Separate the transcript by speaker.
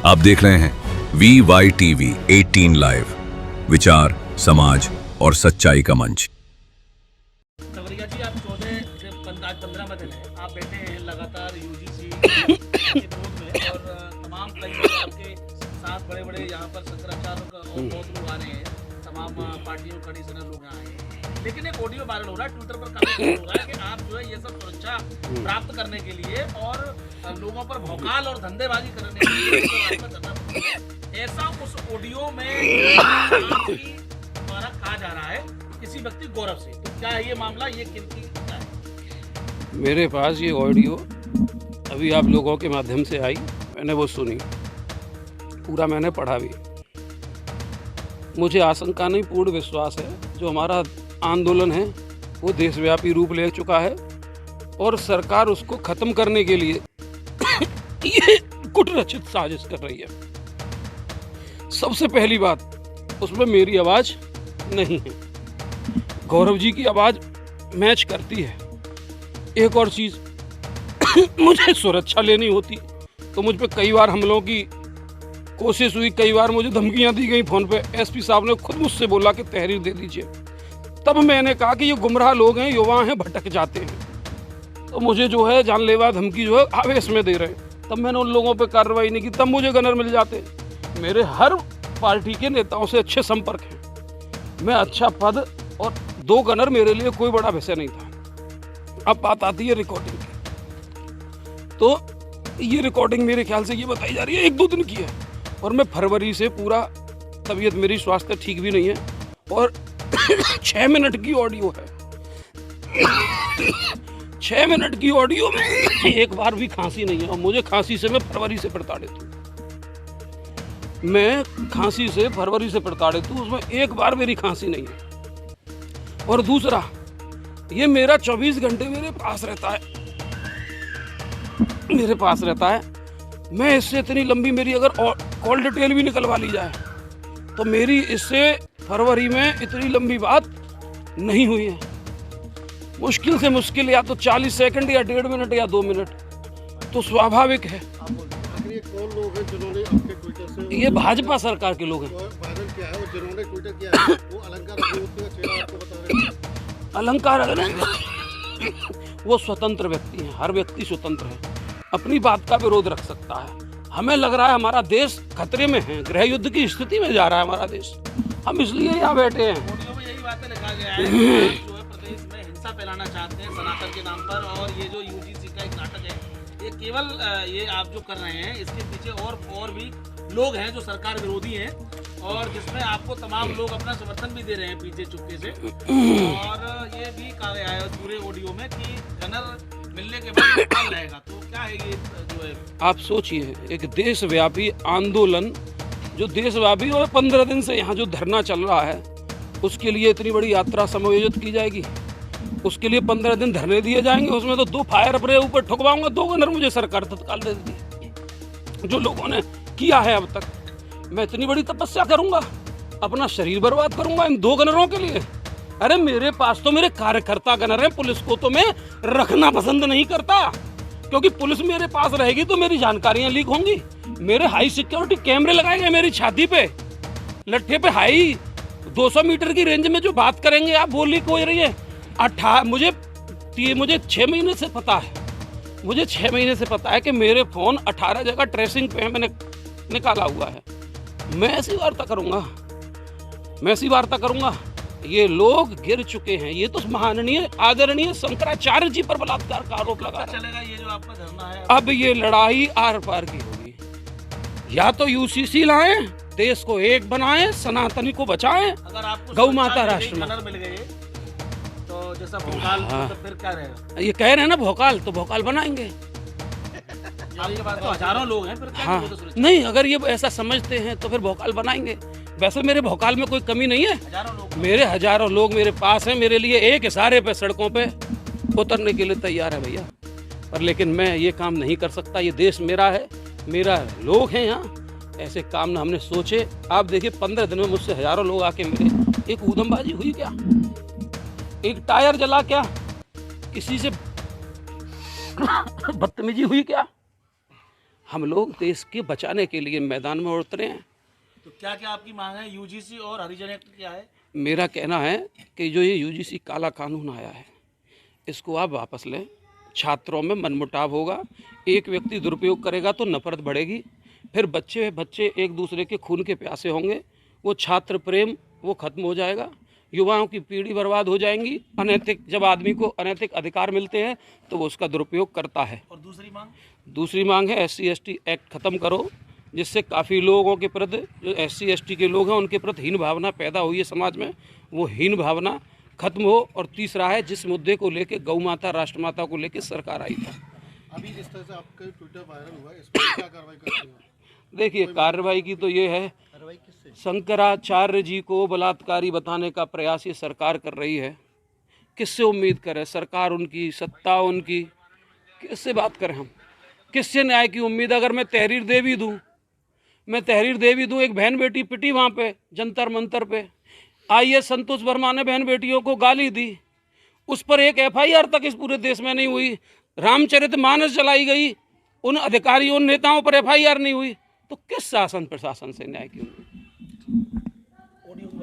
Speaker 1: आप देख रहे हैं VYTV 18 लाइव, विचार, समाज और सच्चाई का मंच।
Speaker 2: सवरिया जी, आप 15 दिन है आप बैठे हैं लगातार यूजीसी के विरोध में, और तमाम कई आपके साथ बड़े बड़े यहाँ पर शंकराचार्य और बहुत लोग आ रहे हैं, तमाम पार्टियों कड़ी से लोग आए हैं। लेकिन एक ऑडियो वायरल हो रहा है, ट्विटर पर काफी हो रहा है कि आप जो है ये सब सुरक्षा प्राप्त करने के लिए और लोगों पर भौकाल और धंधेबाजी करने के लिए करना पड़ता है। ऐसा उस ऑडियो में आपकी द्वारा कहा जा रहा है किसी व्यक्ति गौरव से, तो क्या है ये मामला, ये किनकी क्या है?
Speaker 3: मेरे पास ये ऑडियो अभी आप लोगों के माध्यम से आई, मैंने वो सुनी, पूरा मैंने पढ़ा भी। मुझे आशंका नहीं, पूर्ण विश्वास है जो हमारा आंदोलन है वो देशव्यापी रूप ले चुका है और सरकार उसको ख़त्म करने के लिए ये कुटरचित साजिश कर रही है। सबसे पहली बात, उसमें मेरी आवाज़ नहीं है, गौरव जी की आवाज़ मैच करती है। एक और चीज़, मुझे सुरक्षा लेनी होती तो मुझ पे कई बार हमलों की कोशिश हुई, कई बार मुझे धमकियां दी गई फ़ोन पे। एसपी साहब ने खुद मुझसे बोला कि तहरीर दे दीजिए, तब मैंने कहा कि ये गुमराह लोग हैं, युवा हैं, भटक जाते हैं, तो मुझे जो है जानलेवा धमकी जो है आवेश में दे रहे हैं। तब मैंने उन लोगों पे कार्रवाई नहीं की, तब मुझे गनर मिल जाते। मेरे हर पार्टी के नेताओं से अच्छे संपर्क हैं, मैं अच्छा पद और 2 गनर मेरे लिए कोई बड़ा विषय नहीं था। अब बात आती है रिकॉर्डिंग की, तो ये रिकॉर्डिंग मेरे ख्याल से ये बताई जा रही है 1-2 दिन की है, और मैं फरवरी से पूरा, तबीयत मेरी स्वास्थ्य ठीक भी नहीं है, और 6 मिनट की ऑडियो है। 6 मिनट की ऑडियो में एक बार भी खांसी नहीं है, और मुझे खांसी से मैं फरवरी से प्रताड़ित हूँ। मैं खांसी से फरवरी से प्रताड़ित हूँ, उसमें एक बार मेरी खांसी नहीं है। और दूसरा, ये मेरा 24 घंटे मेरे पास रहता है, मैं इससे इतनी लंबी, मेरी अगर कॉल डिटेल भी निकलवा ली जाए तो मेरी इससे फरवरी में इतनी लंबी बात नहीं हुई है। मुश्किल से मुश्किल या तो 40 सेकंड या 1.5 मिनट या 2 मिनट, तो स्वाभाविक है।
Speaker 4: ये कौन लोग हैं जिन्होंने आपके ट्विटर से,
Speaker 3: ये भाजपा सरकार के लोग हैं,
Speaker 4: वायरल किया है, और जिन्होंने ट्विटर किया है वो अलंकार अग्निहोत्री का चेहरा आपको बता रहे हैं?
Speaker 3: अलंकार अग्निहोत्री वो स्वतंत्र व्यक्ति हैं, हर व्यक्ति स्वतंत्र है, अपनी बात का विरोध रख सकता है। हमें लग रहा है हमारा देश खतरे में है, गृह युद्ध की स्थिति में जा रहा है हमारा देश, हम इसलिए यहाँ बैठे हैं।
Speaker 2: ऑडियो में यही बातें लिखा गया है कि जो है प्रदेश में हिंसा फैलाना चाहते हैं सनातन के नाम पर, और ये जो यूजीसी का एक नाटक है, ये केवल ये आप जो कर रहे हैं, इसके पीछे और भी लोग हैं जो सरकार विरोधी हैं, और जिसमें आपको तमाम लोग अपना समर्थन भी दे रहे हैं पीछे चुपके से। और ये भी कहा गया है पूरे ऑडियो में कि गनर मिलने के बाद निकाल रहेगा, तो क्या है ये जो है?
Speaker 3: आप सोचिए, एक देशव्यापी आंदोलन, जो देशव्यापी, और 15 दिन से यहाँ जो धरना चल रहा है, उसके लिए इतनी बड़ी यात्रा समायोजित की जाएगी, उसके लिए 15 दिन धरने दिए जाएंगे, उसमें तो 2 फायर अपने ऊपर ठुकवाऊंगा, 2 गनर मुझे सरकार तत्काल दे देती। जो लोगों ने किया है अब तक, मैं इतनी बड़ी तपस्या करूंगा, अपना शरीर बर्बाद करूंगा इन 2 गनरों के लिए? अरे मेरे पास तो मेरे कार्यकर्ता गनर हैं, पुलिस को तो मैं रखना पसंद नहीं करता, क्योंकि पुलिस मेरे पास रहेगी तो मेरी जानकारियां लीक होंगी। मेरे हाई सिक्योरिटी कैमरे लगाए गए मेरी छाती पे, लट्ठे पे, हाई 200 मीटर की रेंज में जो बात करेंगे आप, वो लीक हो रही है। मुझे 6 महीने से पता है, मुझे 6 महीने से पता है कि मेरे फ़ोन 18 जगह ट्रेसिंग पे मैंने निकाला हुआ है। मैं ऐसी वार्ता करूंगा, ये लोग गिर चुके हैं। ये तो महाननीय आदरणीय शंकराचार्य जी पर बलात्कार का आरोप लगा
Speaker 2: चलेगा ये जो आपका धरना है?
Speaker 3: अब ये लड़ाई आर पार की होगी, या तो यूसीसी लाएं, देश को एक बनाएं, सनातनी को बचाएं,
Speaker 2: अगर आपको
Speaker 3: गौ माता राष्ट्र में
Speaker 2: गनर मिल गए तो जैसा भोकाल, तो फिर क्या रहेगा?
Speaker 3: ये कह रहे हैं ना भोकाल, तो भोकाल बनाएंगे।
Speaker 2: आपके पास तो हजारों लोग हैं, फिर क्या
Speaker 3: हाँ,
Speaker 2: करोगे सुरक्षा?
Speaker 3: नहीं, अगर ये ऐसा समझते हैं तो फिर भोकाल बनाएंगे। वैसे मेरे भोकाल में कोई कमी नहीं है,
Speaker 2: हजारों लोग,
Speaker 3: मेरे हजारों लोग मेरे पास हैं, मेरे लिए एक इशारे पे सड़कों पे उतरने के लिए तैयार है भैया। पर लेकिन मैं ये काम नहीं कर सकता, ये देश मेरा है, मेरा लोग हैं यहाँ, ऐसे काम ना हमने सोचे। आप देखिए 15 दिन में मुझसे हजारों लोग आके मिले, एक ऊधमबाजी हुई क्या, एक टायर जला क्या, किसी से बदतमीजी हुई क्या? हम लोग देश के बचाने के लिए मैदान में उतरे हैं।
Speaker 2: तो क्या क्या आपकी मांग है? यूजीसी और हरिजन एक्ट क्या है?
Speaker 3: मेरा कहना है कि जो ये यूजीसी काला कानून आया है इसको आप वापस लें। छात्रों में मनमुटाव होगा, एक व्यक्ति दुरुपयोग करेगा तो नफरत बढ़ेगी, फिर बच्चे एक दूसरे के खून के प्यासे होंगे, वो छात्र प्रेम वो खत्म हो जाएगा, युवाओं की पीढ़ी बर्बाद हो जाएंगी। अनैतिक जब आदमी को अनैतिक अधिकार मिलते हैं तो वो उसका दुरुपयोग करता है।
Speaker 2: और
Speaker 3: दूसरी मांग है SC/ST एक्ट ख़त्म करो, जिससे काफ़ी लोगों के प्रति जो SC/ST के लोग हैं उनके प्रति हीन भावना पैदा हुई है समाज में, वो हीन भावना खत्म हो। और तीसरा है जिस मुद्दे को लेके गौ माता राष्ट्रमाता को लेके सरकार आई था।
Speaker 4: अभी इस तरह से आपका ट्विटर वायरल हुआ है, इस पर क्या कार्रवाई करते हैं?
Speaker 3: देखिए कार्रवाई की तो ये है, शंकराचार्य जी को बलात्कारी बताने का प्रयास ये सरकार कर रही है। किससे उम्मीद करें? सरकार उनकी, सत्ता उनकी, किससे बात करें हम? किससे न्याय की उम्मीद? अगर मैं तहरीर दे भी दूँ, एक बहन बेटी पिटी वहाँ पे जंतर मंतर पे, IAS संतोष वर्मा ने बहन बेटियों को गाली दी, उस पर एक FIR तक इस पूरे देश में नहीं हुई। रामचरितमानस चलाई गई, उन अधिकारियों नेताओं पर FIR नहीं हुई, तो किस शासन प्रशासन से न्याय की उम्मीद?